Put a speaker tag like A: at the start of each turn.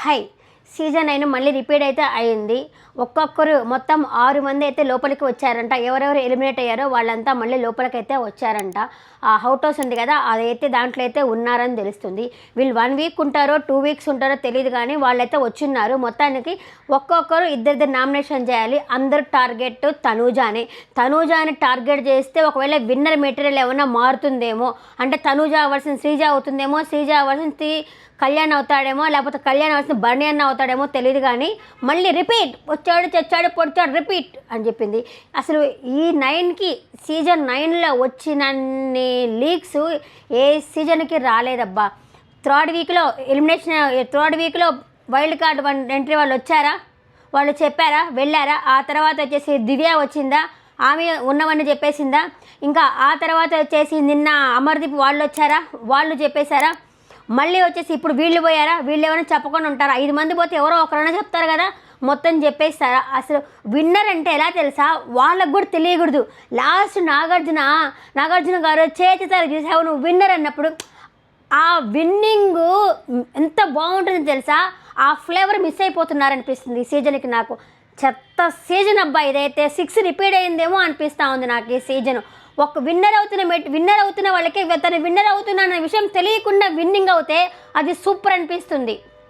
A: High season 9 మళ్ళీ repeat అయితే అయింది. ఒక్కొక్కరు మొత్తం 6 మంది అయితే లోపలికి వచ్చారంట. ఎవరెవరు ఎలిమినేట్ అయ్యారో వాళ్ళంతా మళ్ళీ లోపలికైతే వచ్చారంట. ఆ హౌస్ ఉంది కదా, అదైతే దాంట్లో అయితే ఉన్నారని తెలుస్తుంది. వీళ్ళు 1 వీక్ ఉంటారో 2 వీక్స్ ఉంటారో తెలియదు, కానీ వాళ్ళైతే వచ్చిన్నారు. మొత్తానికి ఒక్కొక్కరు ఇద్దరిద్దరు నామినేషన్ చేయాలి. అందరు టార్గెట్ తనూజాని టార్గెట్ చేస్తే ఒకవేళ విన్నర్ మెటీరియల్ ఏమైనా మారుతుందేమో, అంటే తనూజ అవ్వాల్సిన శ్రీజ అవుతుందేమో, శ్రీజ అవ్వాల్సిన కళ్యాణ్ అవుతాడేమో, లేకపోతే కళ్యాణ్ అవ్వాల్సిన బర్ణి అన్న అవుతాడేమో తెలియదు, కానీ మళ్ళీ రిపీట్ వచ్చాడు చచ్చాడు పొడిచాడు రిపీట్ అని చెప్పింది. అసలు ఈ 9కి సీజన్ 9లో వచ్చినన్ని లీక్స్ ఏ సీజన్కి రాలేదబ్బా. థర్డ్ వీక్లో వైల్డ్ కార్డ్ ఎంట్రీ వాళ్ళు వచ్చారా, వాళ్ళు చెప్పారా, వెళ్ళారా? ఆ తర్వాత వచ్చేసి దివ్య వచ్చిందా, ఆమె ఉన్నవన్నీ చెప్పేసిందా? ఇంకా ఆ తర్వాత వచ్చేసి నిన్న అమర్దీప్ వాళ్ళు వచ్చారా, వాళ్ళు చెప్పేశారా? మళ్ళీ వచ్చేసి ఇప్పుడు వీళ్ళు పోయారా? వీళ్ళు ఏమైనా చెప్పకుండా ఉంటారా? 5 మంది పోతే ఎవరో ఒకరైనా చెప్తారు కదా, మొత్తం చెప్పేస్తారా? అసలు విన్నర్ అంటే ఎలా తెలుసా, వాళ్ళకు కూడా తెలియకూడదు. లాస్ట్ నాగార్జున గారు చేతితారు చూసావు నువ్వు విన్నర్ అన్నప్పుడు, ఆ విన్నింగు ఎంత బాగుంటుందో తెలుసా, ఆ ఫ్లేవర్ మిస్ అయిపోతున్నారనిపిస్తుంది ఈ సీజన్కి. నాకు చెత్త సీజన్ అబ్బా ఇదైతే. 6 రిపీట్ అయిందేమో అనిపిస్తూ ఉంది నాకు ఈ సీజన్. ఒక విన్నర్ అవుతున్న వాళ్ళకి తను విన్నర్ అవుతున్నా అనే విషయం తెలియకుండా విన్నింగ్ అవుతే అది సూపర్ అనిపిస్తుంది.